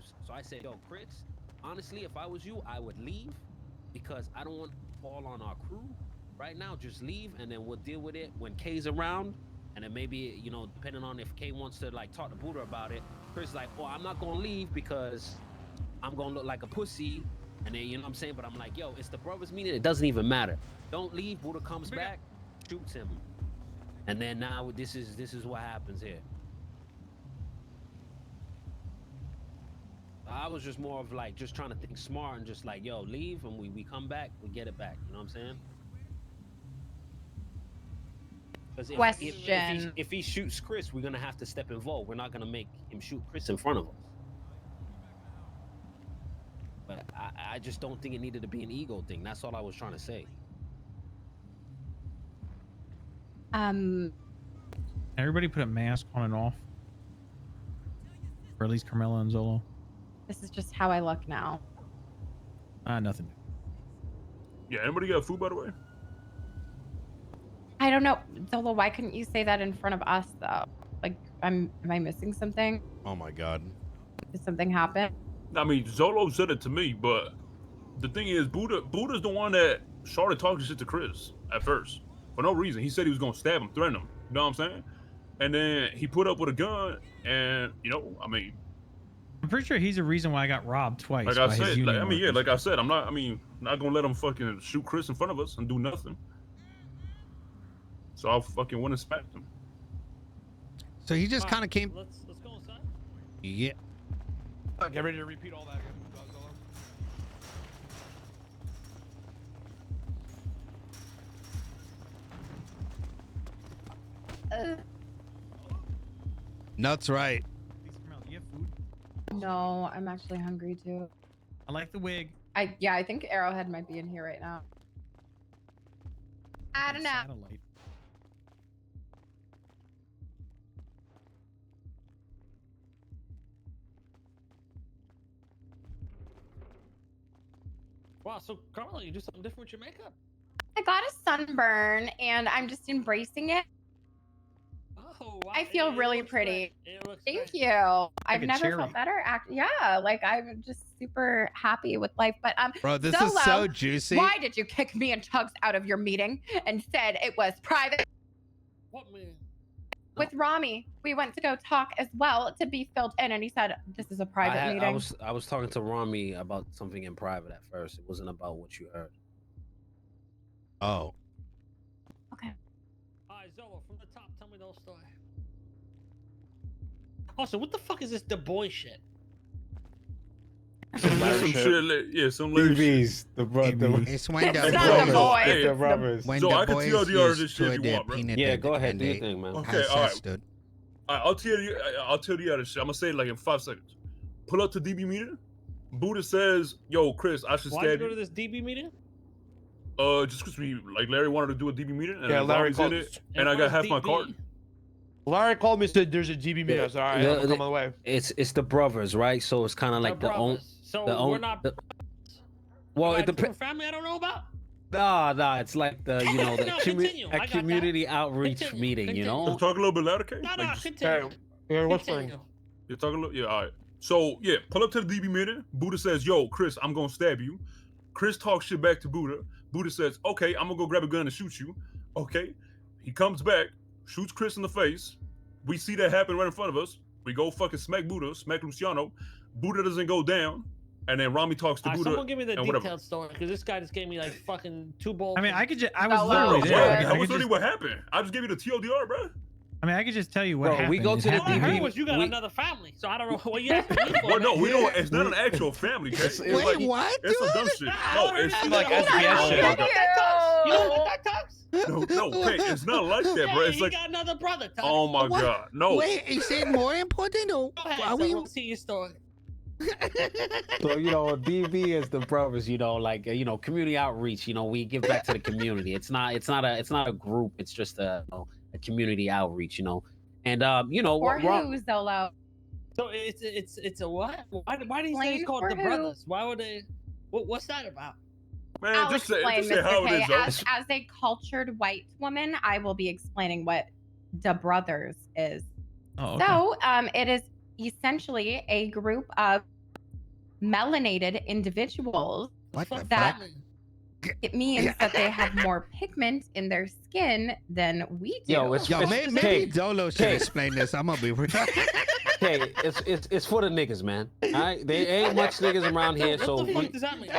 leaves. So I said, yo, Chris, honestly, if I was you, I would leave because I don't want to fall on our crew right now. Just leave, and then we'll deal with it when K's around. And then maybe, you know, depending on if K wants to like talk to Buddha about it, Chris is like, oh, I'm not gonna leave because I'm gonna look like a pussy. And then, you know what I'm saying? But I'm like, yo, it's the brothers meeting. It doesn't even matter. Don't leave. Buddha comes back, shoots him. And then now this is what happens here. I was just more of like just trying to think smart and just like, yo, leave, and we come back, we get it back. You know what I'm saying? Because if he shoots Chris, we're gonna have to step involved. We're not gonna make him shoot Chris in front of us. But I just don't think it needed to be an ego thing. That's all I was trying to say. Everybody put a mask on and off. Or at least Carmela and Zolo. This is just how I look now. Nothing. Yeah, anybody got food, by the way? I don't know. Zolo, why couldn't you say that in front of us, though? Like, am I missing something? Oh my god. Did something happen? I mean, Zolo said it to me, but the thing is, Buddha's the one that started talking shit to Chris at first. For no reason. He said he was going to stab him, threaten him. You know what I'm saying? And then he put up with a gun, and, you know, I mean... I'm pretty sure he's the reason why I got robbed twice. Like I said, like I said, I'm not going to let him fucking shoot Chris in front of us and do nothing. So I fucking went and smacked him. So he just kind of came. Let's go inside. Yeah. Get ready to repeat all that again. Nuts right. Carmela, do you have food? No, I'm actually hungry too. I like the wig. I think Arrowhead might be in here right now. I don't know. Satellite. Wow, so Carmela, you do something different with your makeup? I got a sunburn and I'm just embracing it. Oh, wow. I feel really pretty. Thank you. I've a never cherry. felt better. Yeah, like I'm just super happy with life. But Bro, this Solo, is so juicy. why did you kick me and Tugs out of your meeting and said it was private? What meeting? With Rami, we went to go talk as well to be filled in, and he said this is a private meeting. I was talking to Rami about something in private at first. It wasn't about what you heard. Oh. Okay. All right, Zolo, from the top, tell me the whole story. Also, what the fuck is this Du Bois shit? Some shit, yeah, some Larry shit. The brother. It's when It's the not the boys. Hey, The brothers. when So the I can boys TLDR this used shit to if you their want, bro. peanut Yeah, and- go ahead, and do your they thing, man. Okay, has all right. stood. I'll tell you how this shit. I'm gonna say it like in 5 seconds. Pull up to DB meeting. Buddha says, "Yo, Chris, I should Why'd you stab go you." to this DB meeting? Just because Larry wanted to do a DB meeting, and Yeah, Larry Larry's in called- it, and I got half my card. Larry called me and said there's a GB meeting. I said, all right, I'm on the way. It's the brothers, right? So it's kind of like the own. So the we're own- not. the- well, it like, depends. family I don't know about. Nah, it's like the No, continue. I got that. community outreach Continue, meeting, you continue. know. Talk a little bit louder, K. No, Like, just- continue. Yeah, what's Continue. You're talking a little, yeah, all right. So yeah, pull up to the DB meeting. Buddha says, "Yo, Chris, I'm gonna stab you." Chris talks shit back to Buddha. Buddha says, "Okay, I'm gonna go grab a gun and shoot you." Okay, he comes back, shoots Chris in the face. We see that happen right in front of us. We go fucking smack Buddha, smack Luciano. Buddha doesn't go down, and then Rami talks to Buddha. Someone give me the and detailed whatever. story because this guy just gave me like fucking 2 bowls. I mean, I was No, literally no, there. no, I That could was just- really what happened. I just gave you the TLDR, bro. I mean, I could just tell you what Bro, happened. we go It to the happened All I DB. heard was you got we- another family, so I don't know what you asking me for. Well, no, man. we don't. It's not an actual family. K. It's Wait, like, what? it's some dumb shit. No, it's like SBS shit. You know what that talks? You know what that talks? no, K. It's not like that, bro. Yeah, It's he like, got another brother. Tuck. oh my What? god, no. Wait, is it more important or Go ahead, are so we? we'll see your story. So DB is the brothers, like community outreach. We give back to the community. It's not a group. It's just a community outreach. And For Ron- who, Zolo? So it's a what? Why do you say Explain it's called for the who? brothers? Why would they? What's that about? Man, I'll just say explain, how Mr. it K. is, though. As a cultured white woman, I will be explaining what the brothers is. Oh, okay. So, it is essentially a group of melanated individuals, What the that fuck? it means that they have more pigment in their skin than we do. Yo, it's Yo, Hey, maybe Dolo should hey. explain this. I'm gonna be real. Okay, it's for the niggas, man. All right, there ain't much niggas around here, so What the fuck does that mean?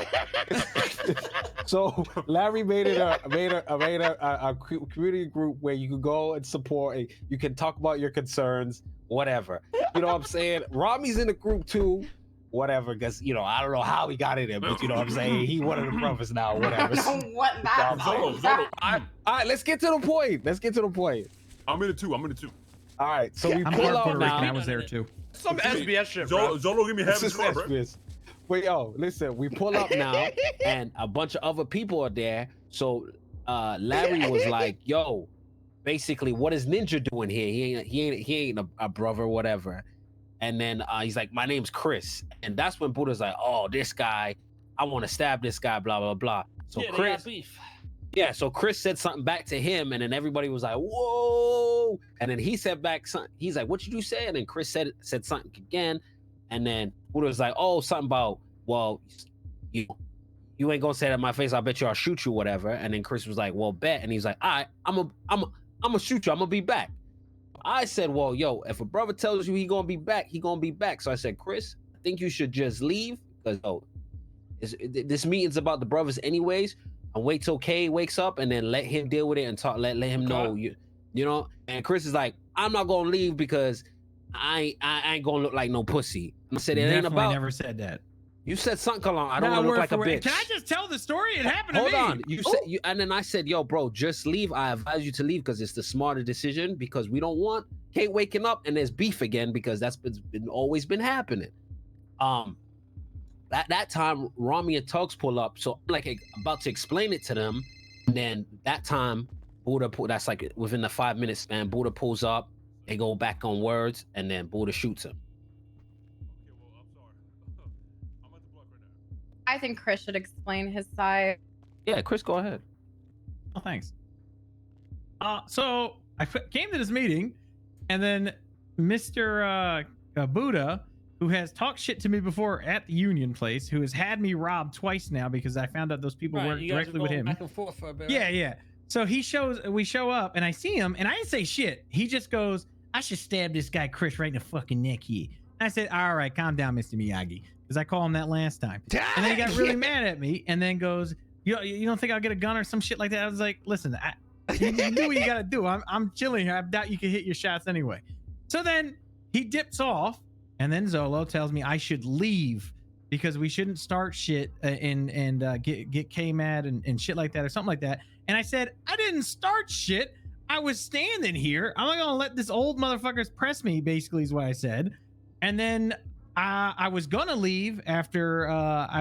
so Larry made a community group where you could go and support. You can talk about your concerns, whatever. You know what I'm saying? Rami's in the group too, whatever. Because I don't know how he got in it, but you know what I'm saying. He one of the brothers now, whatever. I don't know what that Zolo, that- All right, let's get to the point. I'm in it too. All right, so we I'm pull part out Puerto Rican. I now. was there too. Some SBS shit, bro. Zolo, give me half This his is car, bro. SBS. But yo, listen, we pull up now, and a bunch of other people are there. So Larry was like, "Yo, basically, what is Ninja doing here? He ain't a brother, or whatever." And then he's like, "My name's Chris," and that's when Buddha's like, "Oh, this guy, I want to stab this guy." Blah blah blah. So Yeah, they Chris, got beef. yeah, so Chris said something back to him, and then everybody was like, "Whoa!" And then he said back something. He's like, "What did you say?" And then Chris said something again, and then Buddha was like, "Oh, something about, well, you ain't gonna say that in my face. I bet you I'll shoot you, whatever." And then Chris was like, "Well, bet." And he's like, "All right, I'm gonna shoot you. I'm gonna be back." I said, "Well, yo, if a brother tells you he gonna be back, he gonna be back." So I said, "Chris, I think you should just leave because this meeting's about the brothers anyways." And wait till Kay wakes up and then let him deal with it and talk. Let him know you know. And Chris is like, "I'm not gonna leave because I ain't gonna look like no pussy." I said, "It ain't Definitely about." never said that. You said something along. I don't Nah, want to look word like a for word. bitch. Can I just tell the story? It happened Hold to me. on. You said and then I said, "Yo, bro, just leave. I advise you to leave because it's the smarter decision because we don't want Kate waking up and there's beef again because that's always been happening." At that time, Rami and Tugs pull up, so I'm like about to explain it to them, and then that time, that's like within the 5 minutes span, Buddha pulls up, they go back on words, and then Buddha shoots him. Okay, well, I'm sorry. I'm at the block right now. I think Chris should explain his side. Yeah, Chris, go ahead. Oh, thanks. So I came to this meeting, and then Mr. Buddha, who has talked shit to me before at the Union place, who has had me robbed twice now because I found out those people Right, work you guys directly were with going him. back and forth for a bit, Yeah, right? yeah. So we show up, and I see him, and I didn't say shit. He just goes, "I should stab this guy Chris right in the fucking neck here." And I said, "All right, calm down, Mr. Miyagi," because I called him that last time. And then he got really mad at me, and then goes, "You don't think I'll get a gun or some shit like that?" I was like, "Listen, you do what you gotta do. I'm chilling here. I doubt you can hit your shots anyway." So then he dips off, and then Zolo tells me I should leave because we shouldn't start shit and get K mad and shit like that or something like that. And I said, "I didn't start shit. I was standing here. I'm not gonna let this old motherfuckers press me," basically is what I said. And then I was gonna leave after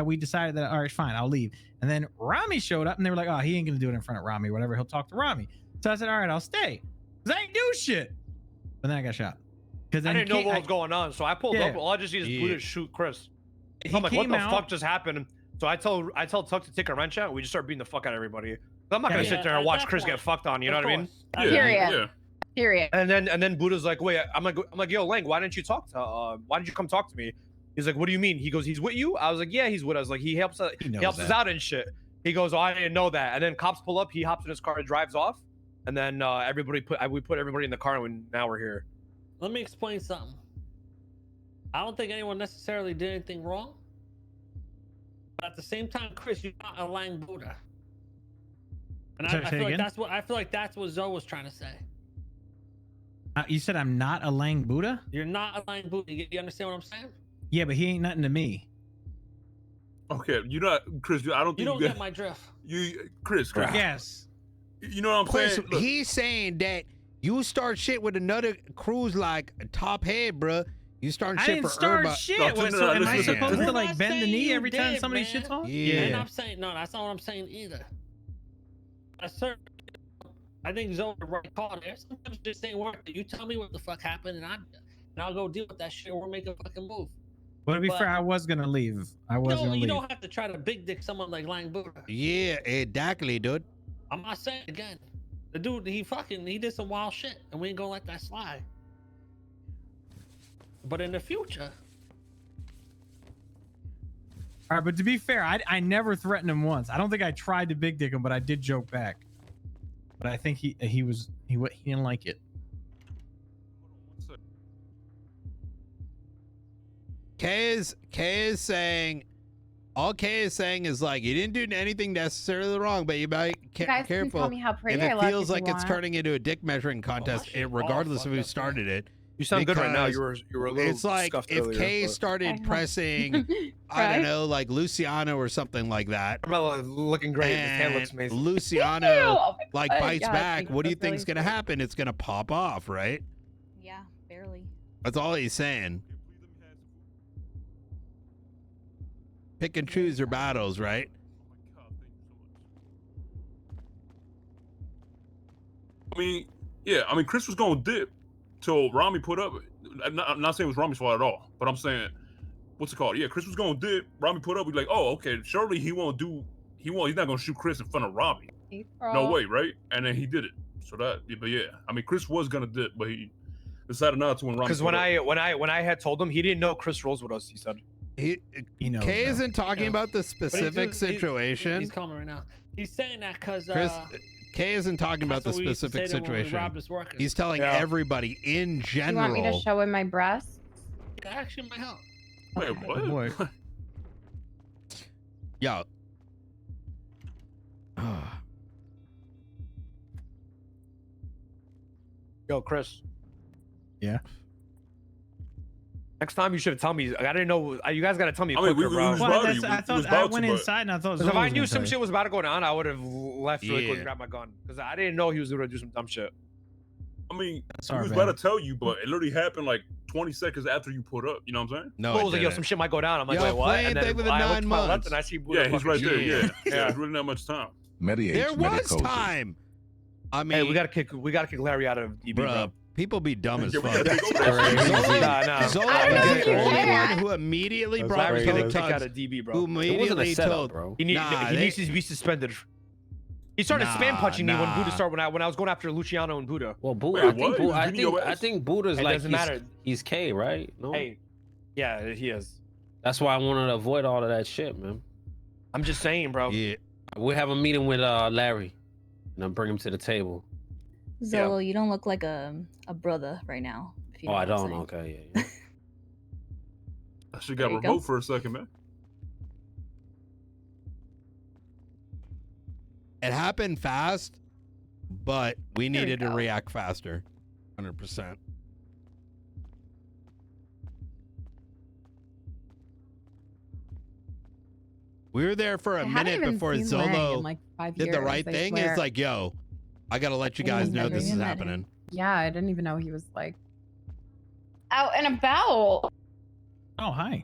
we decided that, all right, fine, I'll leave. And then Rami showed up, and they were like, "Oh, he ain't gonna do it in front of Rami, whatever. He'll talk to Rami." So I said, "All right, I'll stay," because I ain't do shit. But then I got shot. Because I didn't know what was going on, so I pulled Yeah. up. All I just need is Buddha to shoot Chris. I'm like, what came the out- fuck just happened? So I tell Tuck to take a wrench out. We just start beating the fuck out of everybody. I'm not gonna Yeah, sit there and at watch that Chris get point, fucked on. You know of what I mean? course. Yeah, Period. yeah. Period. And then Buddha's like, wait, I'm like, yo, Lang, why didn't you talk to? Why did you come talk to me? He's like, what do you mean? He goes, he's with you. I was like, yeah, he's with us. Like, he helps us. He He knows helps us that. out and shit. He goes, oh, I didn't know that. And then cops pull up. He hops in his car and drives off. And then we put everybody in the car, and now we're here. Let me explain something. I don't think anyone necessarily did anything wrong. But at the same time, Chris, you're not a Lang Buddha. And Sorry, I say feel again? like that's what Zoe was trying to say. You said I'm not a Lang Buddha? You're not a Lang Buddha. You understand what I'm saying? Yeah, but he ain't nothing to me. Okay, you're not Chris. I don't think You don't you get my drift. Chris. Yes. You know what I'm Chris, saying? Look, he's saying that you start shit with another cruise like Top Head, bruh. You start I shit didn't for start Urba. shit. No, What, no, so no, am I listen, supposed listen. to I'm like not bend the saying knee you every time did, somebody man. shits on? Yeah. And I'm saying no, that's not what I'm saying either. I think Zoe the right call there. Sometimes it just ain't worth it. You tell me what the fuck happened, and I'll go deal with that shit. Or we'll make a fucking move. Well, to be But- fair, I was gonna leave. I was gonna You leave. don't have to try to big dick someone like Lang Buddha. Yeah, exactly, dude. I'm not saying it again. The dude, he did some wild shit, and we ain't gonna let that slide. But in the future, All right, but to be fair, I never threatened him once. I don't think I tried to big dick him, but I did joke back. But I think he didn't like it. Kay is saying, all Kay is saying is like, you didn't do anything necessarily wrong, but you might You guys can careful. tell me how pretty If I it look feels if like you it's want. turning into a dick measuring contest, shit regardless all of who fucked up, started it. You sound good right now. Because You were a little It's like scuffed if earlier, Kay but- started pressing, I don't know, like Luciano or something like that. Carmelo looking great. His hand looks and amazing. Luciano Oh my like God, bites yeah, back. thank What do you, you think's really gonna sweet. happen? It's gonna pop off, right? Yeah, barely. That's all he's saying. Pick and choose your battles, right? I mean, yeah, I mean, Chris was going to dip till Rami put up. I'm not saying it was Rami's fault at all, but I'm saying, what's it called? Yeah, Chris was going to dip. Rami put up. We're like, oh, okay, surely he's not going to shoot Chris in front of Rami. No way, right? And then he did it. So that, but yeah, I mean, Chris was going to dip, but he decided not to when Rami Because put when up. I had told him, he didn't know Chris rolls with us. He said. He knows Kay that. isn't talking Yeah. about the But he's specific just- situation. He's calling right now. He's saying that because Chris, Kay isn't talking about the that's what we used to specific say to him when we situation. robbed his workers. He's telling Yeah. everybody in You general. want me to show him my breasts? That actually might help. Wait, Okay. what? Boy. Yo. Yo, Chris. Yeah. Next time you should tell me. I didn't know. You guys got to tell me I mean, quicker, we bro. was Well, about that's, to- I we thought was I about went to, but- inside and I thought. Because if Zola I was knew gonna some tell shit was about to go down, I would have left really quick Yeah. and grabbed my gun. Because I didn't know he was gonna do some dumb shit. I mean, Sorry, he was man. about to tell you, but it literally happened like 20 seconds after you put up. You know what I'm saying? No, I it was like, yo, didn't. some shit might go down. I'm like, Yo, wait, what? playing And then thing with the I look 9 to my left months. and I see Buddha Yeah, he's fucking right there. shooting. Yeah, Yeah. yeah. There's really not much time. There was time. I mean, Hey, we gotta kick Larry out of DB, bro, bro. people be dumb as Yeah, we fuck. gotta take over that shit. Zola, Nah. Zola I don't know was if the you only can. one who immediately That's brought Larry's right. gonna toe kick out tugs, of DB, bro. who It wasn't a immediately setup, told. bro. He Nah, needs to be suspended. He started spam punching me when nah. Buddha started when I was going after Luciano and Buddha. Well, Buddha, Wait, I what? think, He was I beating your think, I ass? think Buddha's It like doesn't matter. he's K, right? No, Hey, yeah, he is. that's why I wanted to avoid all of that shit, man. I'm just saying, bro. Yeah. We have a meeting with Larry, and I'm bring him to the table. Zolo, you don't look like a brother right now. If you Oh, know I what I'm don't. saying. Okay, yeah. I should got There you remote go. for a second, man. It happened fast, but we There we needed to go. react faster. 100%. We were there for I a haven't minute even before seen Lang in, Zolo like 5 did the years, right I thing. swear. It's like, yo, I gotta let you I guys even know never this is even met him. happening. Yeah, I didn't even know he was like out and about. Oh, hi.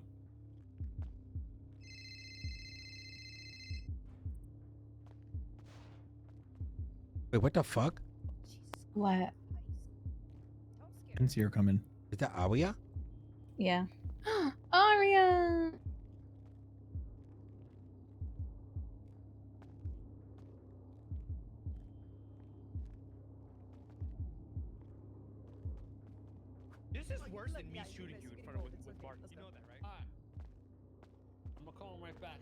Wait, what the fuck? What? Didn't see her coming. Is that Awia? Yeah. Aria. This is worse than me shooting you in front of with Mark. You know that, right? Alright. I'm gonna call him right back.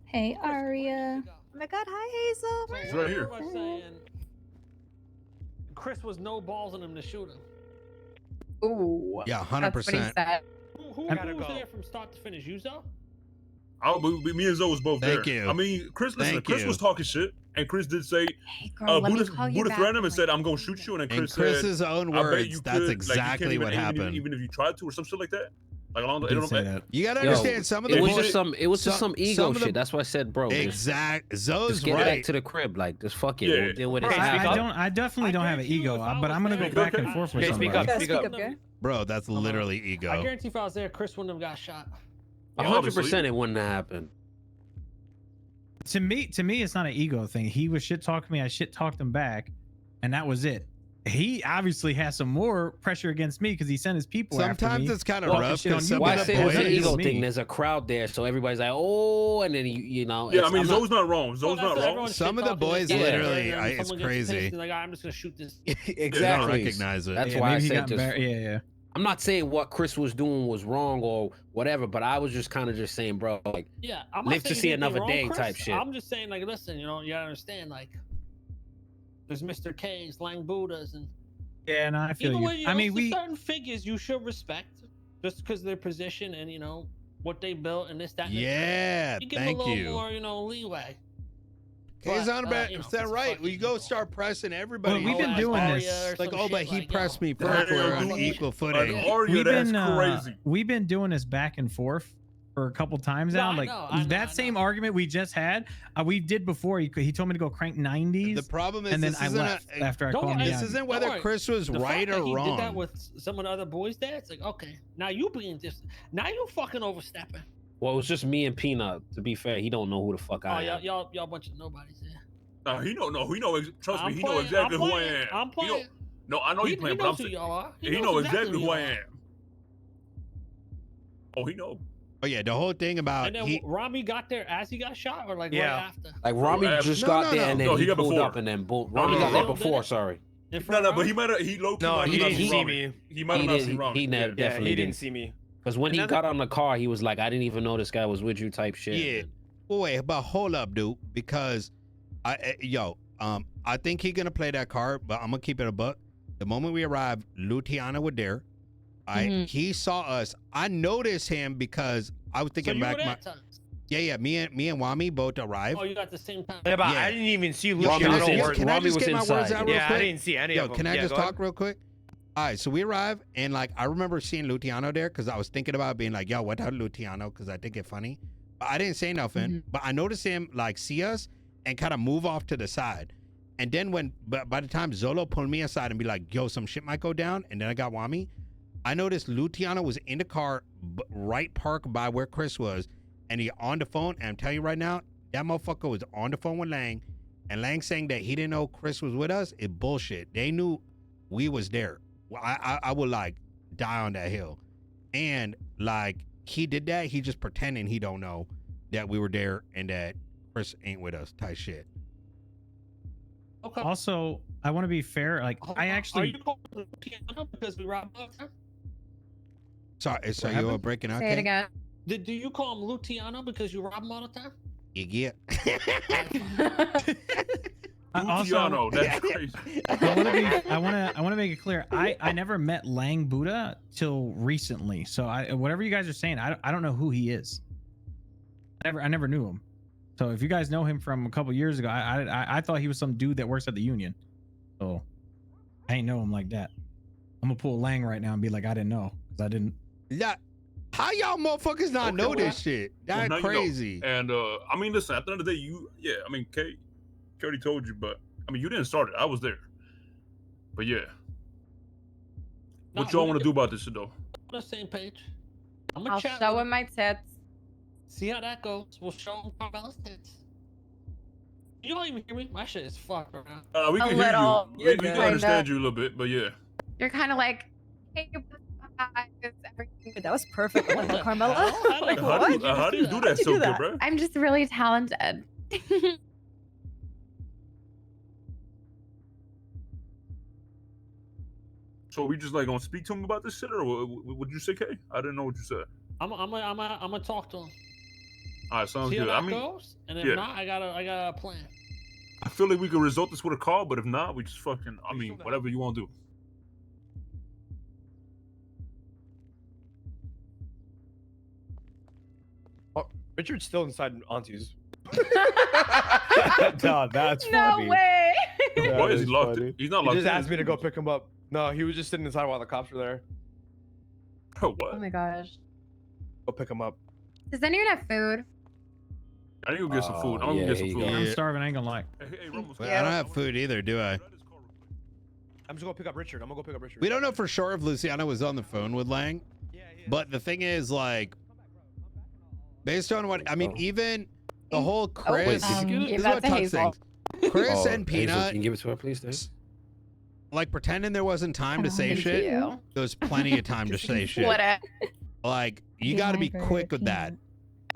Hey, Aria. Oh my god, hi Hazel. So He's what right you here. were saying, Chris was no balls in him to shoot him. Ooh. Yeah, That's what he 100%. said. Who gotta was go. there from start to finish? You, Zo? Me and Zoe was both Thank there. you. I mean, Chris, listen, Thank Chris you. was talking shit, and Chris did say, Hey girl, let me Buddha, call you Buddha back threatened him in, and said, like, I'm going to 2 shoot you. And then In Chris said, Chris's own I bet words, you that's could, exactly what happened. Even if you tried to, or some shit like that. Like along the, Did say that. You gotta Yo, understand some of the It was boys- just some. It was just some ego some of the- shit. That's why I said, bro. Exact. Zo's Just get right. back to the crib. Like, just fuck it. Yeah. We'll deal with it. Hey, I, speak I up. don't. I definitely don't have an guarantee you ego, if I but was I'm gonna there- go back and Okay. forth with Okay, speak somebody. up. Speak up. okay? Bro, that's literally ego. I guarantee if I was there, Chris wouldn't have got shot. 100%, it wouldn't have happened. To me, it's not an ego thing. He was shit talking me. I shit talked him back, and that was it. He obviously has some more pressure against me because he sent his people after Sometimes me. it's kind of Well, rough shit on because you some Why I of the say it's an boys- ego me. thing? There's a crowd there, so everybody's like, oh, and then you know. Yeah, I it's- mean, I'm not- Zoe's not wrong. Zoe's Well, not that's wrong. everyone's Some shit of the talking, boys they get literally, there, and it's someone gets pissed, crazy. and like, I'm just gonna shoot this. exactly. recognize it. That's Yeah, why I maybe he said got just. embar- yeah. I'm not saying what Chris was doing was wrong or whatever, but I was just kind of just saying, bro, like, Yeah, I'm not live to saying see anything another wrong, day Chris. type shit. I'm just saying, like, listen, you know, you gotta understand, like, there's Mr. K's, Lang Buddhas, and Yeah, no, I feel even you. when, you I know, mean, we certain figures you should respect just because of their position and, you know, what they built and this, that, and the third. Yeah, You give them a thank little you. more, you know, leeway. He's But, 100% you know, if it's a right. fucking We go eagle. start pressing everybody. Well, we've been Oh, doing Aria this. or Like, some oh, but shit, he like, pressed yo, me first. Damn, We're on dude. equal footing. Like, Aria, we've that's been crazy. we've been doing this back and forth for a couple times No, now. I Like know, I know, that I same know. argument we just had, we did before. He told me to go crank 90s, The problem is and then this I isn't left after I Don't called him. worry, this Miyagi. isn't Don't whether worry. Chris was the right fact that or he wrong. did that with some of the other boys there, it's like, okay, now you being just, now you fucking overstepping. Well, it was just me and Peanut. To be fair, he don't know who the fuck Oh, I am. y'all bunch of nobodies there. He don't know. He know. Trust me, I'm he know playing, exactly I'm who I playing, am. I'm He playing. know, no, I know He you playing, but I'm knows who saying y'all are. he know exactly who I y'all are. am. Oh, he know. Oh yeah, the whole thing about And then he. Rami got there as he got shot, or like Yeah. right after. Like Rami just No, got no, there no. and then No, he he got pulled before. up and then boom. No, Rami no, got there no. before. Sorry, In No, front no, of but he Rami? might have. He low key No, might he have not didn't seen see Rami. me. He might he have not did. seen Rami. He Yeah. never Yeah, definitely he didn't didn't. see me. Because when And he then got on the car, he was like, "I didn't even know this guy was with you." Type shit. Yeah. Well, wait, but hold up, dude, because I think he gonna play that card, but I'm gonna keep it a buck. The moment we arrived, Luciano was there. He saw us. I noticed him because I was So thinking you were back. there, Tom? Yeah, me and Wami both arrived. Oh, you got the same time. Yeah, but Yeah. I didn't even see Rami Luciano. was in- or- Can I Rami just was get my words inside. out real Yeah, I quick? didn't see any Yo, of them. can I Yeah, just go talk ahead. real quick? All right, so we arrived, and like I remember seeing Luciano there because I was thinking about being like, "Yo, what up, Luciano?" Because I think it funny. But I didn't say nothing. But I noticed him like see us and kind of move off to the side. And then by the time Zolo pulled me aside and be like, "Yo, some shit might go down," and then I got Wami, I noticed Luciano was in the car, right parked by where Chris was, and he on the phone. And I'm telling you right now, that motherfucker was on the phone with Lang, and Lang saying that he didn't know Chris was with us is bullshit. They knew we was there. Well, I would like die on that hill, and like he did that. He just pretending he don't know that we were there and that Chris ain't with us. Type shit. Okay. Also, I want to be fair. Like I Are actually, you calling Luciano because we robbed all the time? Sorry, so you happened? were breaking out. Say it Kate? again. Do you call him Luciano because you rob him all the time? You get. Luciano, that's crazy. I want to make it clear. I never met Lang Buddha till recently. So whatever you guys are saying, I don't know who he is. I never knew him. So if you guys know him from a couple years ago, I thought he was some dude that works at the union. So I ain't know him like that. I'm gonna pull Lang right now and be like, I didn't know because I didn't. Yeah. How y'all motherfuckers not know well, this shit? well, That's now you know. crazy. And I mean, listen. At the end of the day, I mean, Kate already told you, but I mean, you didn't start it. I was there. But yeah, what No, y'all we want to do about this shit though? On the same page. I'm gonna I'll chat show with him my tits. See how that goes. We'll show him Carmela's tits. You don't even hear me. My shit is fucked right now. We A can hear little. you. You're We can kinda- understand you a little bit, but yeah. You're kind of like, hey, what's up, guys? Everything. That was perfect, What the Carmela. hell? Like, How what? do you do that How'd you so do good, that? bro? I'm just really talented. So we just like gonna speak to him about this shit, or what did you say, Kay? I didn't know what you said. I'm gonna talk to him. All right, sounds See how good. that I mean, goes. And if yeah. not, I got a plan. I feel like we could result this with a call, but if not, we just fucking. I mean, whatever you want to do. Oh, Richard's still inside Auntie's. No, that's No funny. way. That Why is he is locked? funny. He's not He locked. just in, asked is me to he? go pick him up. No, he was just sitting inside while the cops were there. Oh, Oh what? my gosh. Go pick him up. Does anyone have food? I need to go get some food. I'm yeah, gonna get here some you food. go. I'm starving. I ain't gonna lie. Hey, Ramos, Well, I don't have food either, do I? I'm just gonna pick up Richard. I'm gonna go pick up Richard. We don't know for sure if Luciano was on the phone with Lang, Yeah, yeah. but the thing is, like, based on what I mean, even the whole Wait, Chris. did you get it? Give This is that what to Tux Hazel. thinks. Chris Oh, and Hazel, Peanut, can you give it to her, please? Dave? like, pretending there wasn't time to say Thank shit. you. There was plenty of time to say shit. What a Like, you got to be quick with that.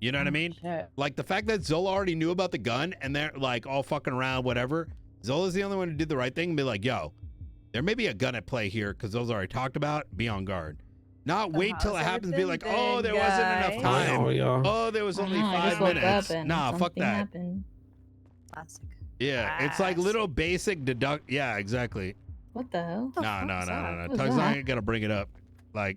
You know what I mean? shit. Like the fact that Zola already knew about the gun and they're like all fucking around, whatever. Zola's the only one who did the right thing and be like, yo, there may be a gun at play here because those already talked about. Be on guard. Not So wait till it how's happens. Be like, oh, there everything, wasn't enough guys? time. yeah. Oh, there was only I just 5 woke minutes. up and Nah, fuck something that. happened. Classic. Yeah, it's like little basic deduct. Yeah, exactly. What the hell? The Nah, fuck nah, is nah, that? nah, nah. What was Tug's not that? gonna bring it up. Like,